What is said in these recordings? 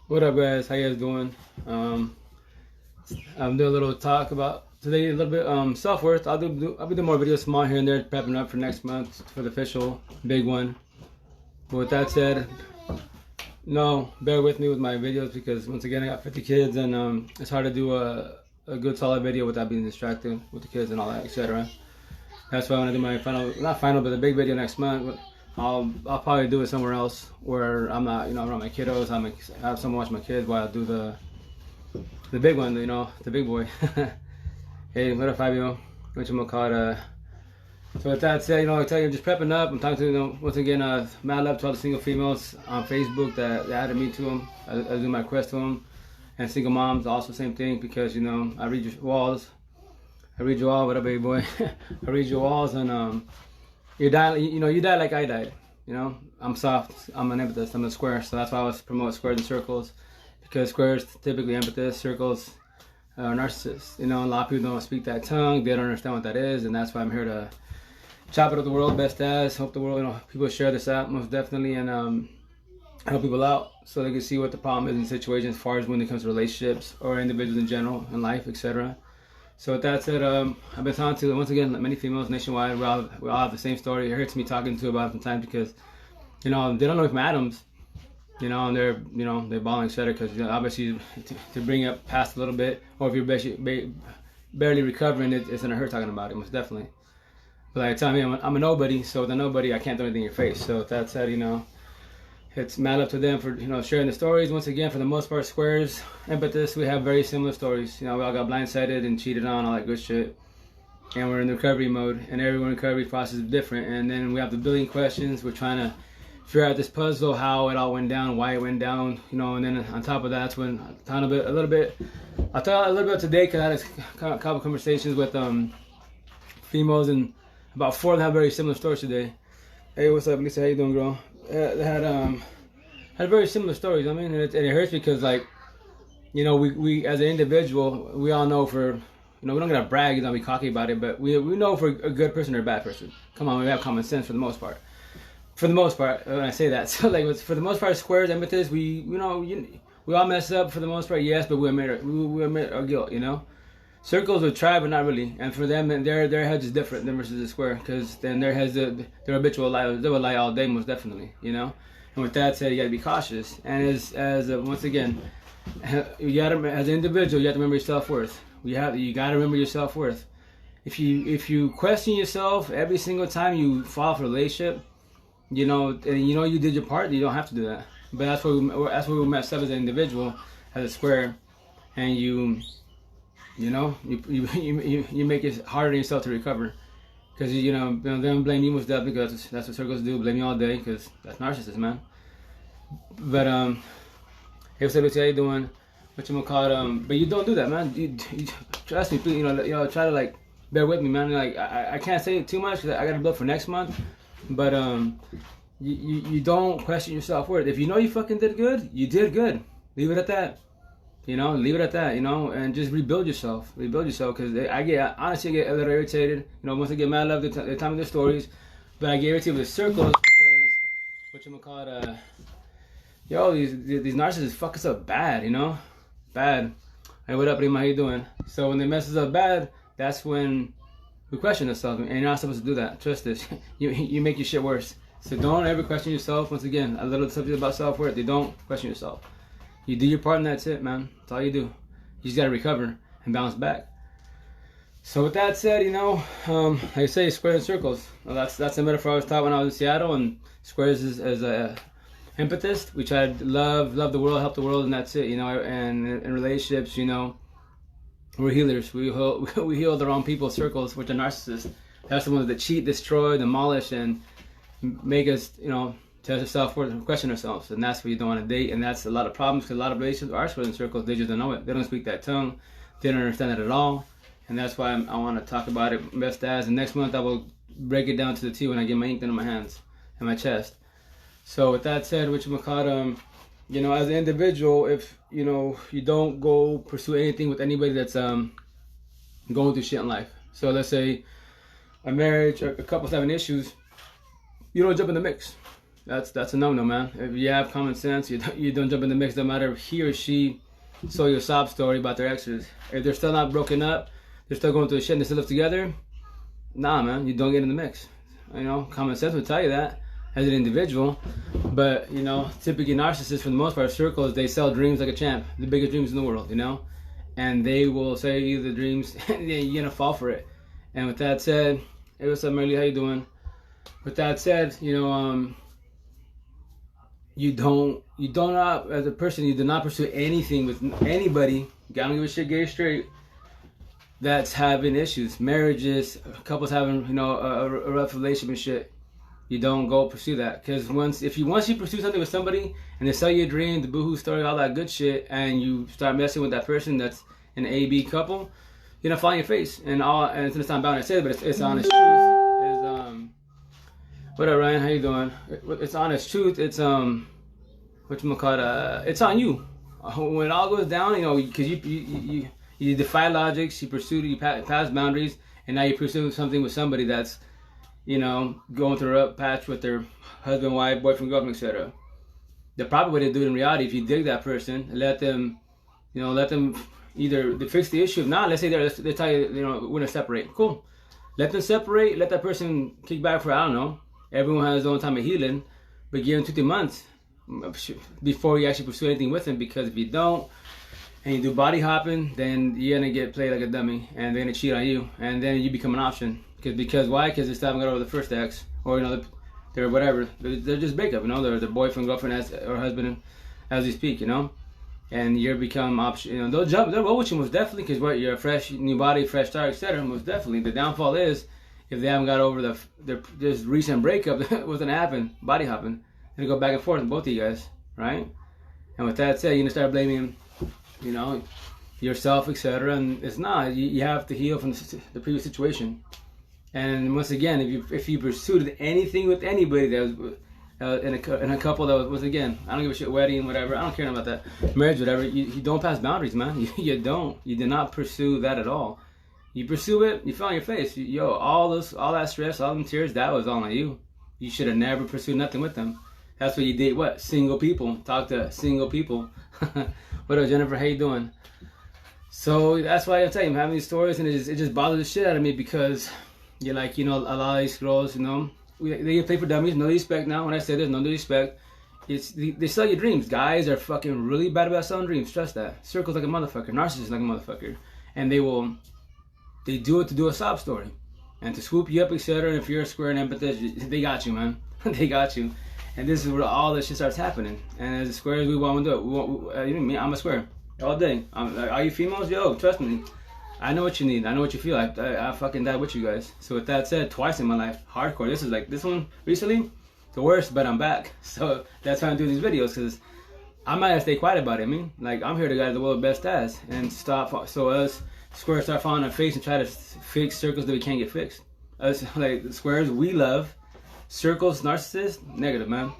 What up, guys? How you guys doing? I'm doing a little talk about today, a little bit self-worth. I'll be doing more videos small here and there, prepping up for next month for the official big one. But with that said, no, bear with me with my videos because once again I got 50 kids and it's hard to do a good solid video without being distracted with the kids and all that, etc. That's why I want to do my not final, but the big video next month. But I'll probably do it somewhere else where I'm not, around my kiddos. I have someone watch my kids while I do the big one, the big boy. Hey, what up, Fabio? What you call it? So with that said, I tell you, just prepping up. I'm talking to, once again, mad love to all the single females on Facebook that added me to them. I do my request to them. And single moms, also same thing, because, I read your walls. I read you all, what up, baby boy? I read your walls, and you die, you die like I died. I'm soft, I'm an empathist, I'm a square, so that's why I always promote squares and circles, because squares typically empathist, circles are narcissists. A lot of people don't speak that tongue, they don't understand what that is, and that's why I'm here to chop it up the world best as, hope the world, people share this out most definitely, and help people out so they can see what the problem is in situations as far as when it comes to relationships or individuals in general in life, etc. So with that said, I've been talking to, once again, many females nationwide. We all have the same story. It hurts me talking to about it sometimes because, they don't know if Adams, and they're bawling, etc. Because obviously to bring it past a little bit, or if you're barely recovering, it's gonna hurt talking about it, most definitely. But like I tell me, I'm a nobody, so with a nobody, I can't do anything in your face. So with that said, it's mad up to them for sharing the stories. Once again, for the most part, squares, empathist, we have very similar stories. We all got blindsided and cheated on, all that good shit. And we're in the recovery mode, and everyone's recovery process is different. And then we have the billion questions. We're trying to figure out this puzzle, how it all went down, why it went down, and then on top of that, that's when I'll talk a little bit today, because I had a couple conversations with females, and about 4 of them have very similar stories today. Hey, what's up, Lisa? How you doing, girl? They had very similar stories. I mean, and it hurts because, like, we as an individual, we all know for, we don't gotta brag, be cocky about it, but we know for a good person or a bad person. Come on, we have common sense for the most part. For the most part, when I say that, so like, for the most part, squares, empathist, we all mess up for the most part, yes, but we admit our guilt, Circles would try, but not really. And for them, their heads is different than versus the square, because then their heads, their habitual lie, they will lie all day, most definitely, And with that said, you gotta be cautious. And as once again, you gotta, as an individual, you have to remember your self-worth. You gotta remember your self-worth. If you question yourself every single time you fall for a relationship, and you did your part, you don't have to do that. But that's where we mess up as an individual, as a square, and you make it harder on yourself to recover, because they don't blame you most definitely, because that's what circles do, blame you all day, because that's narcissist, man. But hey, what's up, Lucy? How you doing? What you call it? But you don't do that, man. You trust me, please. Try to, like, bear with me, man. Like, I can't say too much because I got to build for next month. But you don't question your self-worth. If you know you fucking did good, you did good. Leave it at that. Leave it at that, and just rebuild yourself, because I honestly get a little irritated, once I get mad, I love the time of the stories, but I get irritated with the circles, because, these narcissists fuck us up bad, bad. Hey, what up, Rima, how you doing? So when they mess us up bad, that's when we question ourselves, and you're not supposed to do that, trust this, you make your shit worse. So don't ever question yourself. Once again, a little subject about self-worth, you don't question yourself. You do your part, and that's it, man. That's all you do. You just gotta recover and bounce back. So with that said, like I say, squares and circles. Well, that's a metaphor I was taught when I was in Seattle. And squares is as a empathist. We try to love the world, help the world, and that's it. And in relationships, we're healers. We heal the wrong people. Circles, which are narcissists. That's the ones that cheat, destroy, demolish, and make us, test our self-worth and question ourselves, and that's what you don't want to date. And that's a lot of problems, because a lot of relationships are squares and circles. They just don't know it. They don't speak that tongue. They don't understand it at all. And that's why I want to talk about it best as. And next month I will break it down to the T when I get my ink in my hands and my chest. So with that said, as an individual, if you don't go pursue anything with anybody that's going through shit in life. So let's say a marriage, or a couple's having issues, you don't jump in the mix. That's a no-no, man. If you have common sense, you don't jump in the mix. No matter if he or she told you a sob story about their exes. If they're still not broken up, they're still going through shit and they still live together. Nah, man, you don't get in the mix. You know, common sense would tell you that as an individual. But you know, typically narcissists, for the most part, circles, they sell dreams like a champ, the biggest dreams in the world. You know, and they will say you the dreams, and you're gonna fall for it. And with that said, hey, what's up, Marley? How you doing? With that said, you know, you don't as a person, you do not pursue anything with anybody. Gotta give a shit gay straight. That's having issues, marriages, couples having, you know, a rough relationship and shit. You don't go pursue that, because once you pursue something with somebody and they sell you a dream, the boohoo story, all that good shit, and you start messing with that person that's an A/B couple, you're gonna fall on your face. And it's not bound to say it, but it's honest truth. What up, Ryan? How you doing? It's honest truth. It's whatchamacallit, it's on you. When it all goes down, you know, because you defy logics, you pursue, you pass boundaries, and now you pursue something with somebody that's, you know, going through a rough patch with their husband, wife, boyfriend, girlfriend, etc. The proper way to do it in reality, if you dig that person, let them either they fix the issue. If not, let's say they tell you, you know, we're gonna separate. Cool. Let them separate. Let that person kick back for, I don't know. Everyone has his own time of healing, but give them 2-3 months before you actually pursue anything with them. Because if you don't, and you do body hopping, then you're gonna get played like a dummy, and they're gonna cheat on you, and then you become an option. Because why? Because they still haven't got over the first ex, or you know, they're whatever. They're just breakup, you know. They're their boyfriend, girlfriend, or husband, as we speak, you know. And you become option. You know, they'll roll with you most definitely, because what, you're a fresh new body, fresh start, etc. Most definitely. The downfall is if they haven't got over their this recent breakup. What's gonna happen? Body hopping. Gonna go back and forth with both of you guys, right? And with that said, you're gonna start blaming, you know, yourself, etc. And it's not. You have to heal from the previous situation. And once again, if you pursued anything with anybody that was in a couple that was again, I don't give a shit, wedding, whatever. I don't care about that, marriage, whatever. You don't pass boundaries, man. You don't. You did not pursue that at all. You pursue it, you fell on your face. Yo, all that stress, all them tears, that was all on you. You should have never pursued nothing with them. That's what you did. What? Single people. Talk to single people. What up, Jennifer? How you doing? So that's why I tell you, I'm having these stories, and it just bothers the shit out of me, because you're like, you know, a lot of these girls, you know, they get played for dummies. No disrespect now. When I say there's no disrespect, they sell you dreams. Guys are fucking really bad about selling dreams. Trust that. Circles like a motherfucker. Narcissists like a motherfucker. And they do it to do a sob story and to swoop you up, etc. And if you're a square and empathetic, they got you, man. They got you. And this is where all this shit starts happening. And as a square as we want to do it, you know me, I'm a square all day. Are you females? Yo, trust me. I know what you need. I know what you feel. I fucking died with you guys. So with that said, twice in my life, hardcore. This is like, this one recently, the worst, but I'm back. So that's why I'm doing these videos, because I might have to stay quiet about it. I mean, like, I'm here to guide the world best as, and stop, so us squares start falling on our face and try to fix circles that we can't get fixed. Us, like, the squares we love, circles, narcissists, negative, man.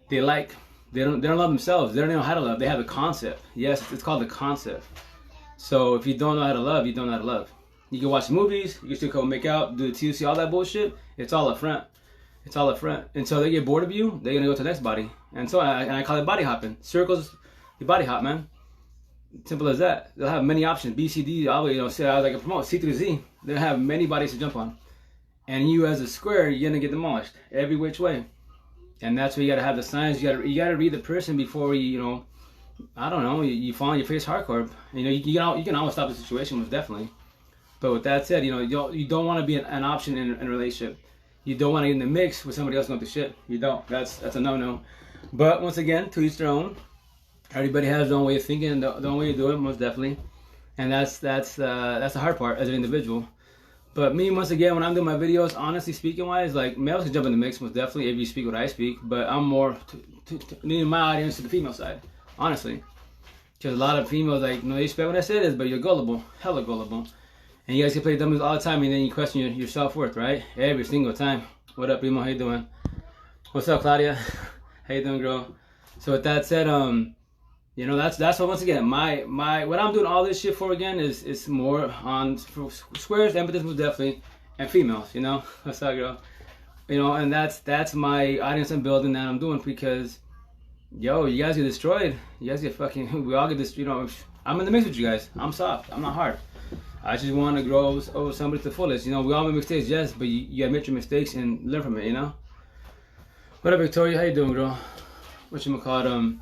They don't love themselves. They don't know how to love. They have a concept. Yes, it's called the concept. So if you don't know how to love, you don't know how to love. You can watch movies, you can still come make out, do the TUC, all that bullshit. It's all up front. It's all up front. And so they get bored of you, they're gonna go to the next body. And so I call it body hopping. Circles, you body hop, man. Simple as that. They'll have many options. B, C, D, all the way, you know, say I was like a promote, C through Z. They'll have many bodies to jump on. And you as a square, you're gonna get demolished every which way. And that's where you gotta have the signs. You gotta read the person before you know, I don't know, you fall on your face hardcore. You know, you can always stop the situation, most definitely. But with that said, you know, you don't want to be an option in a relationship. You don't want to get in the mix with somebody else going through shit. You don't. That's a no-no. But once again, to each their own. Everybody has their own way of thinking, their own way to do it, most definitely. And that's the hard part as an individual. But me, once again, when I'm doing my videos, honestly speaking wise, like, males can jump in the mix, most definitely, if you speak what I speak. But I'm more leaning my audience to the female side. Honestly, because a lot of females, like, no, they expect what I said is, but you're gullible, hella gullible, and you guys can play dummies all the time, and then you question your self-worth, right? Every single time. What up, Primo? How you doing? What's up, Claudia? How you doing, girl? So with that said, you know, that's what, once again, my what I'm doing all this shit for, again, is more on for squares, empathism, definitely, and females. You know, what's up, girl? You know, and that's my audience I'm building, that I'm doing, because yo, you guys get destroyed. You guys get fucking, we all get this, you know, I'm in the mix with you guys. I'm soft. I'm not hard. I just want to grow somebody to the fullest. You know, we all make mistakes, yes, but you admit your mistakes and learn from it, you know? What up, Victoria? How you doing, girl? Whatchamacallit,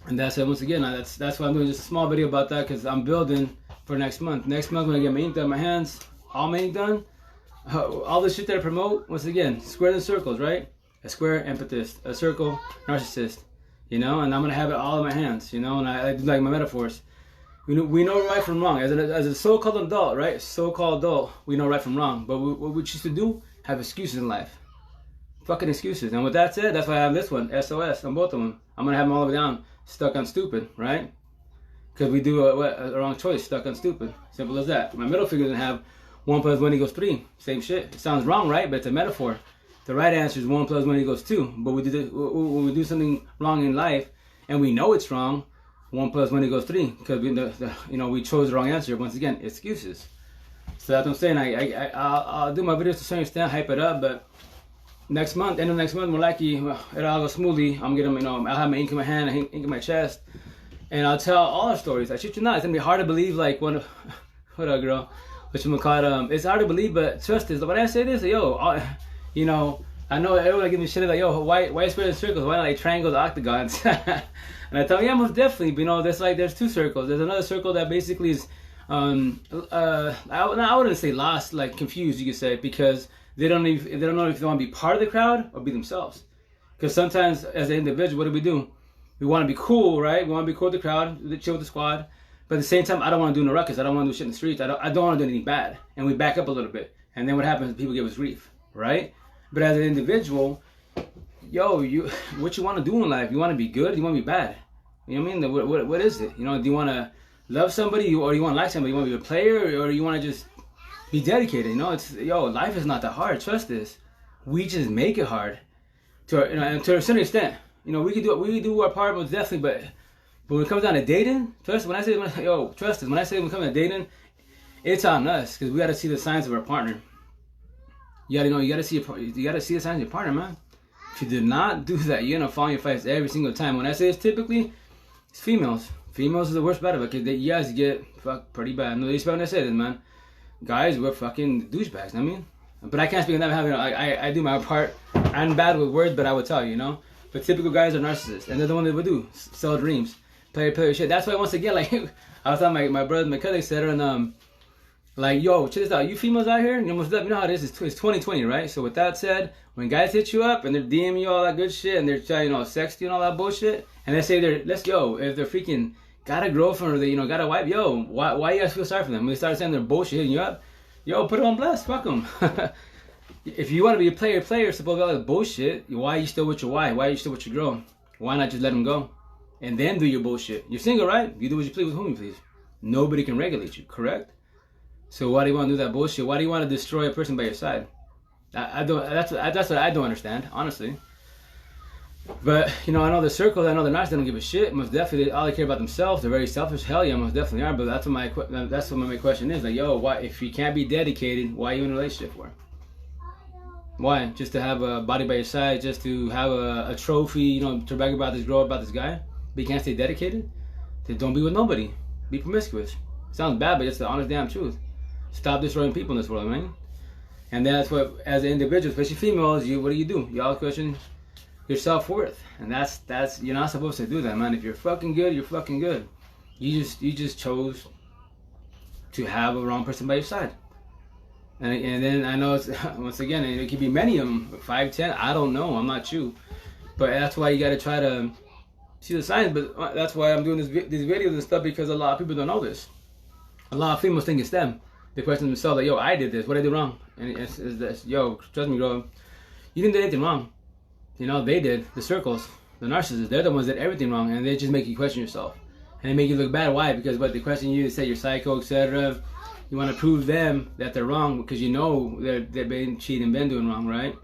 and that's it. Once again, that's why I'm doing just a small video about that, because I'm building for next month. Next month, when I get my ink done, my hands, all my ink done, all the shit that I promote, once again, squares and circles, right? A square, empathist. A circle, narcissist. You know, and I'm going to have it all in my hands, you know, and I do like my metaphors. We know right from wrong. As a so-called adult, right? So-called adult, we know right from wrong. But what we choose to do, have excuses in life. Fucking excuses. And with that said, that's why I have this one, SOS, on both of them. I'm going to have them all the way down, stuck on stupid, right? Because we do a wrong choice, stuck on stupid. Simple as that. My middle finger doesn't have 1 + 1 = 3. Same shit. It sounds wrong, right? But it's a metaphor. The right answer is 1 + 1 = 2. But when we do something wrong in life, and we know it's wrong, 1 + 1 = 3, because we chose the wrong answer. Once again, excuses. So that's what I'm saying. I'll do my videos to a certain extent, hype it up, but next month, end of next month, more likely, it'll all go smoothly. I'm gonna, I'll have my ink in my hand, ink in my chest, and I'll tell all our stories. I shit you not, it's gonna be hard to believe. Like what up, girl? Whatchamacallit, it's hard to believe, but trust this. When I say this, yo, I know everyone give me shit like, yo, why squares and circles? Why not like triangles, octagons? And I tell them, yeah, most definitely. But there's 2 circles. There's another circle that basically is, I wouldn't say lost, like confused, you could say, because they don't know if they want to be part of the crowd or be themselves. Because sometimes, as an individual, what do? We want to be cool, right? We want to be cool with the crowd, chill with the squad. But at the same time, I don't want to do no ruckus. I don't want to do shit in the streets. I don't want to do anything bad. And we back up a little bit. And then what happens? People give us grief, right? But as an individual, yo, what you want to do in life? You want to be good? You want to be bad? You know what I mean? What is it? You know, do you want to love somebody, or do you want to like somebody? You want to be a player, or do you want to just be dedicated? You know, life is not that hard. Trust this. We just make it hard to a certain extent. You know, we do our part, most definitely. But when it comes down to dating, trust. When I say when it comes to dating, it's on us, because we got to see the signs of our partner. You gotta see the signs of your partner, man. If you do not do that, you're gonna fall in your face every single time. When I say it's typically, it's females. Females is the worst part of it, because you guys get fucked pretty bad. No respect when I say this, man. Guys, we're fucking douchebags. I mean, but I can't speak on that. I do my part. I'm bad with words, but I would tell you, you know. But typical guys are narcissists, and they're the one that would do sell dreams, play shit. That's why once again, like I was telling my brother, my cousin, etc. And like, yo, check this out. You females out here, you know how it is. It's 2020, right? So with that said, when guys hit you up and they're DMing you all that good shit, and they're trying, sex you and all that bullshit, and they say if they're freaking got a girlfriend, or they, got a wife, yo, why you guys feel sorry for them? When they start saying they're bullshit hitting you up, yo, put it on blast, fuck them. If you want to be a player, supposed to be all that bullshit, why are you still with your wife? Why are you still with your girl? Why not just let them go? And then do your bullshit. You're single, right? You do what you please with whom you please. Nobody can regulate you, correct? So why do you want to do that bullshit? Why do you want to destroy a person by your side? That's what I don't understand, honestly. But, I know the circle, I know the narcissists don't give a shit. Most definitely, all they care about themselves. They're very selfish. Hell yeah, most definitely are. But that's what my question is. Like, yo, why, if you can't be dedicated, why are you in a relationship for? Why? Just to have a body by your side, just to have a trophy, to brag about this girl, about this guy? But you can't stay dedicated? Then don't be with nobody. Be promiscuous. Sounds bad, but it's the honest damn truth. Stop destroying people in this world, man. And that's what, as an individual, especially females, what do? You always question your self-worth. And that's you're not supposed to do that, man. If you're fucking good, you're fucking good. You just chose to have a wrong person by your side. And then I know it's, once again, it could be many of them, 5, 10, I don't know, I'm not you. But that's why you gotta try to see the signs. But that's why I'm doing these videos and stuff, because a lot of people don't know this. A lot of females think it's them. They question themselves like, yo, I did this, what did I do wrong? And it's this, yo, trust me, girl, you didn't do anything wrong. They did, the circles, the narcissists, they're the ones that did everything wrong, and they just make you question yourself. And they make you look bad. Why? Because they question you, they say you're psycho, etc. You want to prove them that they're wrong, because they've been cheating, been doing wrong, right?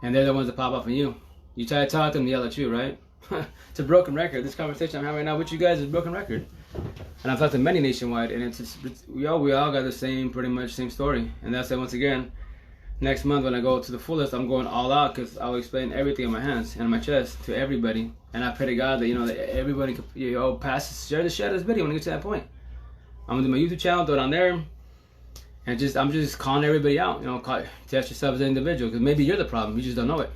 And they're the ones that pop off on you. You try to talk to them, they yell at you, right? It's a broken record. This conversation I'm having right now with you guys is a broken record. And I've talked to many nationwide, and we all got the same, pretty much same story. And that's that, once again, next month when I go to the fullest, I'm going all out because I'll explain everything in my hands and my chest to everybody. And I pray to God that, you know, that everybody can, you know, share this video when I get to that point. I'm gonna do my YouTube channel, throw it on there, and I'm just calling everybody out. You know, test yourself as an individual, because maybe you're the problem. You just don't know it,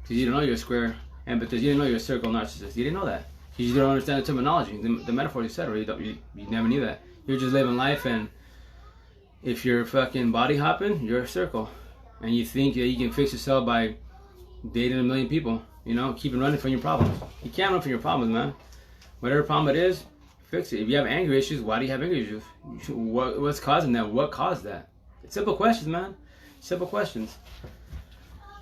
because you don't know you're a square empathy. You didn't know you're a circle narcissist. You didn't know that. You just don't understand the terminology, the metaphors, etc. You never knew that. You're just living life, and if you're fucking body hopping, you're a circle, and you think that you can fix yourself by dating a million people. You know, keeping running from your problems. You can't run from your problems, man. Whatever problem it is, fix it. If you have anger issues, why do you have anger issues? What's causing that? What caused that? It's simple questions, man. Simple questions.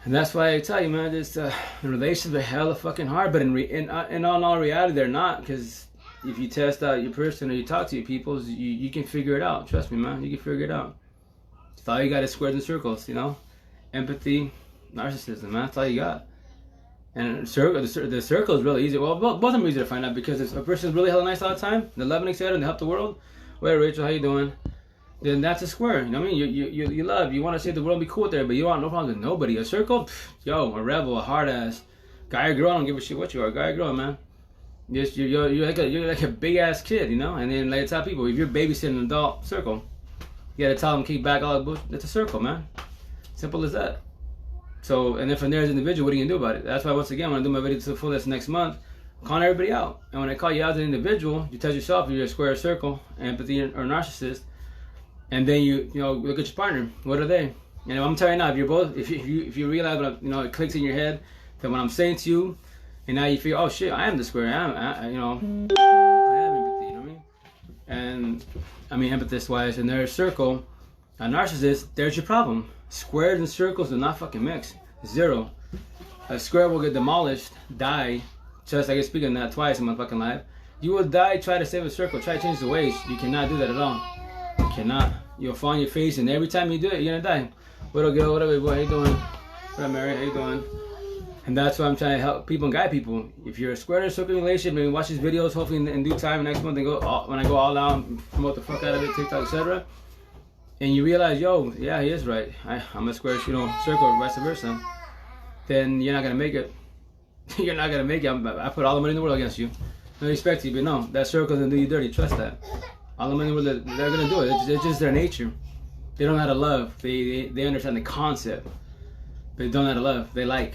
And that's why I tell you, man, this relationships are hella fucking hard. But in all reality, they're not. Because if you test out your person or you talk to your people, you can figure it out. Trust me, man. You can figure it out. That's all you got is squares and circles, you know? Empathy, narcissism, man. That's all you got. And the circle is really easy. Well, both of them are easy to find out, because if a person is really hella nice all the time, they love and excited and they help the world. Well, Rachel, how you doing? Then that's a square. You know what I mean? You love. You want to see the world be cool with there, but you want no problems with nobody. A circle, pff, yo, a rebel, a hard ass, guy or girl. I don't give a shit what you are, guy or girl, man. You're like a big ass kid, you know. And then like I tell people, if you're babysitting an adult circle, you gotta tell them kick back all the bullshit. It's a circle, man. Simple as that. So, and then from there as an individual, what are you gonna do about it? That's why, once again, when I do my video to the fullest next month, I'm calling everybody out. And when I call you out as an individual, you tell yourself if you're a square or circle, empathy or narcissist, and then you know, look at your partner. What are they? And I'm telling you now, if you're both, if you realize, what you know, it clicks in your head that when I'm saying to you, and now you feel, oh shit, I am the square. I have empathy. You know what I mean? And I mean, empathist wise, and they're a circle, a narcissist. There's your problem. Squares and circles do not fucking mix. Zero. A square will get demolished, die. Just like I speak on that twice in my fucking life. You will die, try to save a circle, try to change the ways. You cannot do that at all. You cannot. You'll fall on your face, and every time you do it, you're gonna die. What up, girl? What up, boy? How you doing? What up, Mary? How you doing? And that's why I'm trying to help people and guide people. If you're a square or circle relationship, maybe watch these videos, hopefully in due time next month, and when I go all out and promote the fuck out of it, TikTok, etc. And you realize, yo, yeah, he is right. I'm a square, you know, circle, or vice versa. Then you're not gonna make it. You're not gonna make it. I put all the money in the world against you. No respect to you, but no, that circle's gonna do you dirty. Trust that. All the money in the world, they're gonna do it. It's just their nature. They don't know how to love. They understand the concept, but they don't know how to love. They like.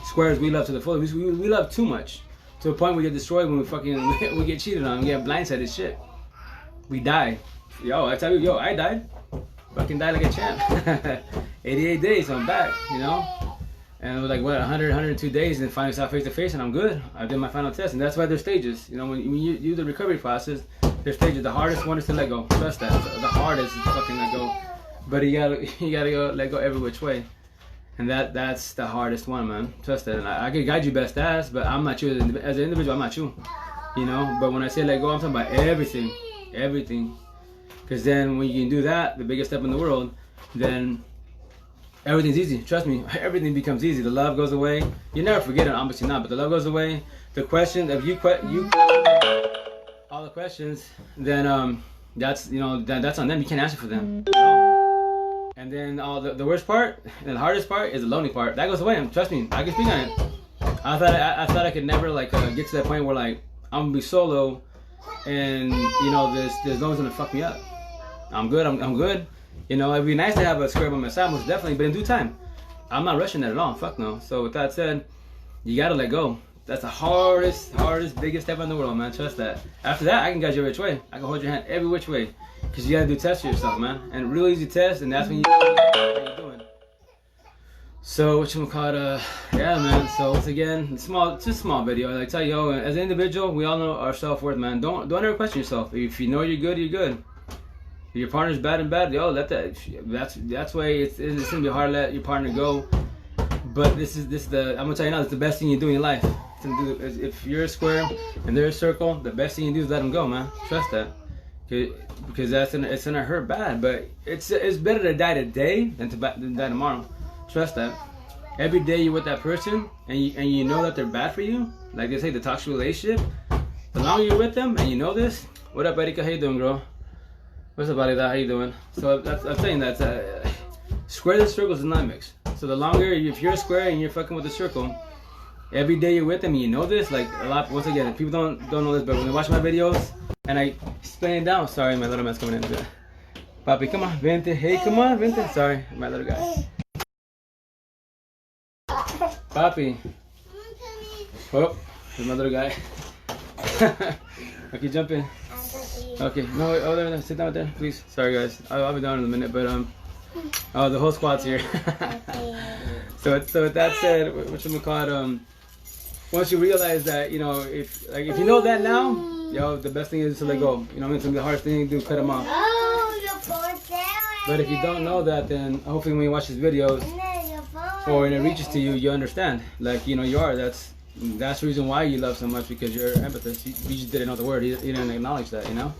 Squares, we love to the fullest. We love too much, to a point we get destroyed when we get cheated on. We get blindsided shit. We die. Yo, I tell you, yo, I died. Fucking died like a champ. 88 days, I'm back, you know? And it was like, what, 102 days, and then finally saw face to face, and I'm good. I did my final test, and that's why there's stages. You know, when you do the recovery process, there's stages. The hardest one is to let go. Trust that. The hardest is to fucking let go. But you gotta go let go every which way. And that's the hardest one, man. Trust that. And I can guide you best as, but I'm not you as an individual. I'm not you. You know? But when I say let go, I'm talking about everything. Everything. Because then when you can do that, the biggest step in the world, then everything's easy. Trust me, everything becomes easy. The love goes away. You never forget it, obviously not, but the love goes away. The question, if you all the questions, then that's, you know, that's on them. You can't answer for them. You know? And then the worst part and the hardest part is the lonely part. That goes away. And trust me, I can speak on it. I thought I could never like get to that point where like I'm gonna be solo, and you know there's no one's gonna fuck me up. I'm good. I'm good. You know, it'd be nice to have a square by my side, most definitely, but in due time. I'm not rushing that at all. Fuck no. So with that said, you gotta let go. That's the hardest, biggest step in the world, man. Trust that. After that, I can guide you which way. I can hold your hand every which way, because you gotta do tests for yourself, man. And real easy test, and that's when you know what you're doing. So what you call it? Yeah, man. So once again, it's just a small video. Like I tell you, yo, as an individual, we all know our self-worth, man. Don't ever question yourself. If you know you're good, you're good. If your partner's bad, yo, let that. That's why it's gonna be hard to let your partner go. But I'm gonna tell you now, it's the best thing you do in your life. If you're a square and they're a circle, the best thing you do is let them go, man. Trust that, because it's gonna hurt bad. But it's better to die today than to die tomorrow. Trust that. Every day you're with that person and you know that they're bad for you, like they say, the toxic relationship. The longer you're with them and you know this. What up, Erika? How you doing, girl? What's up, Alida? How you doing? So I'm saying that Squares and circles is not mixed. So the longer, if you're a square and you're fucking with a circle, every day you're with them and you know this, like a lot, once again, people don't know this, but when they watch my videos and I explain it down, sorry, my little man's coming in. Papi, come on, vente, hey, come on, vente. Sorry, my little guy. Papi. Oh, there's my little guy. Okay, jump in. Okay, no, wait, there, sit down there, please. Sorry, guys, I'll be down in a minute, but oh, the whole squad's here. So with that said, what should we call it? Once you realize that, you know, if you know that now, yo, the best thing is to let go. You know what I mean? It's gonna be the hardest thing to do, cut them off. But if you don't know that, then hopefully when you watch these videos, or when it reaches to you, you understand. Like, you know, you are. That's the reason why you love so much, because you're empathist. You just didn't know the word. You didn't acknowledge that, you know.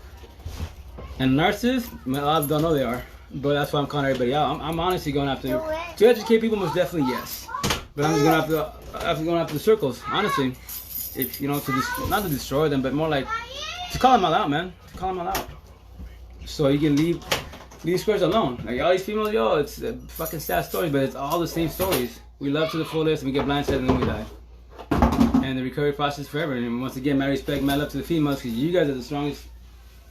And narcissists, a lot of them don't know they are. But that's why I'm calling everybody out. I'm honestly going after to educate people, most definitely yes. But I'm just going after the circles, honestly. If you know, not to destroy them, but more like to call them all out, man. To call them all out. So you can leave squares alone. Like all these females, yo, it's a fucking sad story, but it's all the same stories. We love to the fullest, and we get blindsided, and then we die. And the recovery process forever. And once again, my respect, my love to the females, because you guys are the strongest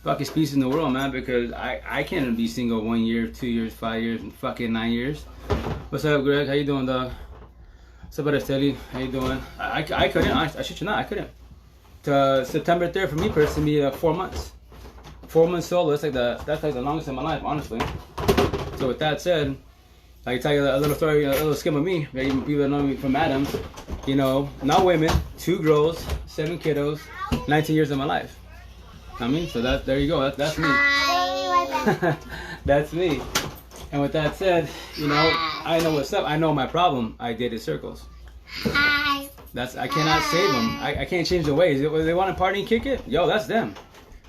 fucking species in the world, man, because I can't be single 1 year, 2 years, 5 years, and fucking 9 years. What's up, Greg? How you doing, dog? What's up, Araceli? How you doing? I couldn't. I shit you not. I couldn't. September 3rd for me personally, 4 months. 4 months solo. That's like the longest in my life, honestly. So with that said, I can tell you a little story, a little skim of me. People that know me from Adams, you know, not women, 2 girls, 7 kiddos, 19 years of my life. I mean, so there you go. That's me. That's me. And with that said, you know, I know what's up. I know my problem. I dated circles. I cannot save them. I can't change the ways. If they want to party and kick it, yo, that's them.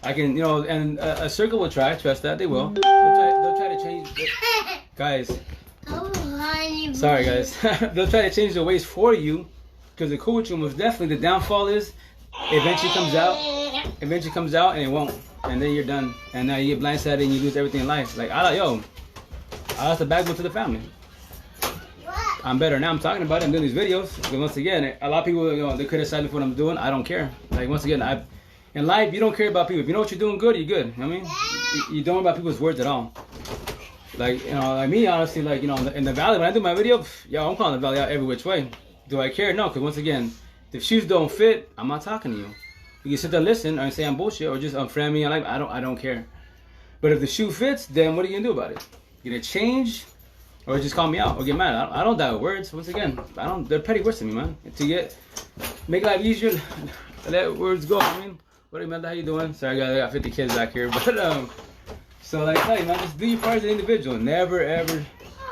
I can, you know, and a circle will try. Trust that, they will. They'll try to change it. Guys. Sorry, guys. They'll try to change the ways for you, because the cool with you most definitely, the downfall is eventually comes out and it won't, and then you're done, and now you get blindsided and you lose everything in life. Like I lost the backbone to the family. I'm better now. I'm talking about it. I'm doing these videos. But once again, a lot of people, you know, they criticize me for what I'm doing. I don't care. Like once again, in life you don't care about people. If you know what you're doing good, you're good. You know what I mean? You don't worry about people's words at all. Like, you know, like me, honestly, like, you know, in the valley, when I do my video, yo, I'm calling the valley out every which way. Do I care? No, because once again, if shoes don't fit, I'm not talking to you. You can sit there and listen or say I'm bullshit or just unfriend me. I don't care. But if the shoe fits, then what are you gonna do about it? You gonna change, or just call me out or get mad? I don't die with words. Once again, they're petty words to me, man. To make life easier, let words go. I mean, what do you mean? How you doing? Sorry, guys, I got 50 kids back here, but so like I tell you, man, just do your part as an individual. Never ever,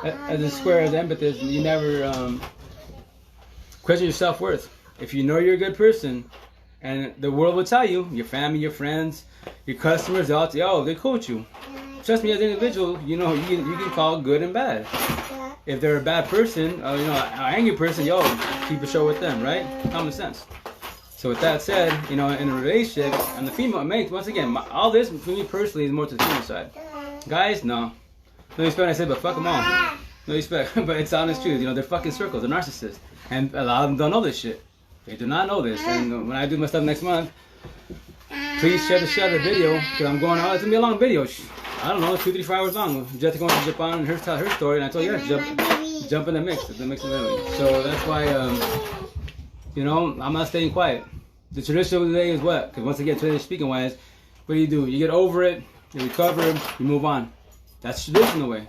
as a square, as an empathist, you never question your self-worth. If you know you're a good person, and the world will tell you, your family, your friends, your customers, they all tell you, oh, they coach you. Trust me, as an individual, you know, you can call good and bad. If they're a bad person, you know, an angry person, yo, keep a show with them, right? Common sense. So with that said, you know, in a relationship, and the female mate, once again, all this for me personally is more to the female side. Guys, no. No respect, I said, but fuck them all. No respect, but it's honest truth. You know, they're fucking circles, they're narcissists. And a lot of them don't know this shit. They do not know this. And when I do my stuff next month, please share the video, because I'm going out. It's going to be a long video. I don't know, 2, 3, 4 hours long. Jessica going to Japan and tell her story, and I told you, jump in the mix. The mix of everything. So that's why, you know, I'm not staying quiet. The traditional today is what? Because once again, today speaking wise, what do? You get over it, you recover, you move on. That's traditional way.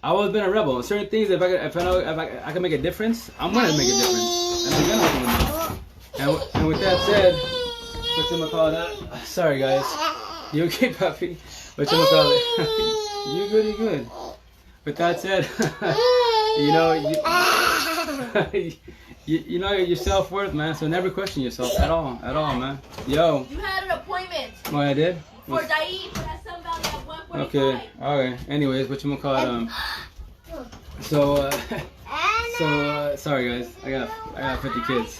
I've always been a rebel. Certain things, if I can make a difference, I'm gonna make a difference, and I'm gonna make a difference. And with that said, whatchamacallit? Sorry guys, you okay, puppy? Whatchamacallit? You good? You good? With that said, you know you know your self-worth, man. So never question yourself at all, man. Yo. You had an appointment. Oh, I did. For Daeed, for that Sun Valley at 1:45. Okay, alright. Anyways, whatchamacallit, sorry guys, I got 50 kids.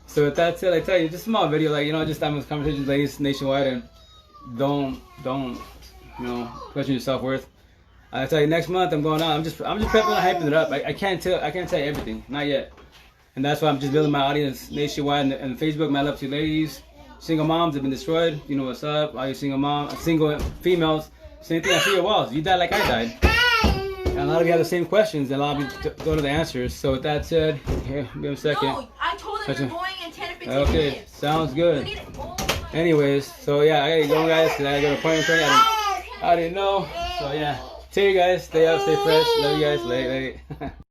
So with that said, I tell you, just a small video, like, you know, just having this conversation, ladies nationwide, and don't, you know, question your self-worth. I tell you, next month I'm going on. I'm just prepping and hyping it up. I can't tell you everything, not yet. And that's why I'm just building my audience nationwide. And Facebook, my love to you ladies. Single moms have been destroyed. You know what's up. All you single females. Same thing. I see your walls. You died like I died. And a lot of you have the same questions, and a lot of you don't know the answers. So with that said, here, give me a second. No, I told them you're going in 10 to 15 Okay, minutes. sounds good. You need it all. Anyways, so yeah, I gotta go, guys, because I gotta go to appointment training. I didn't know. So yeah, take you guys. Stay up, stay fresh. Love you guys. Late.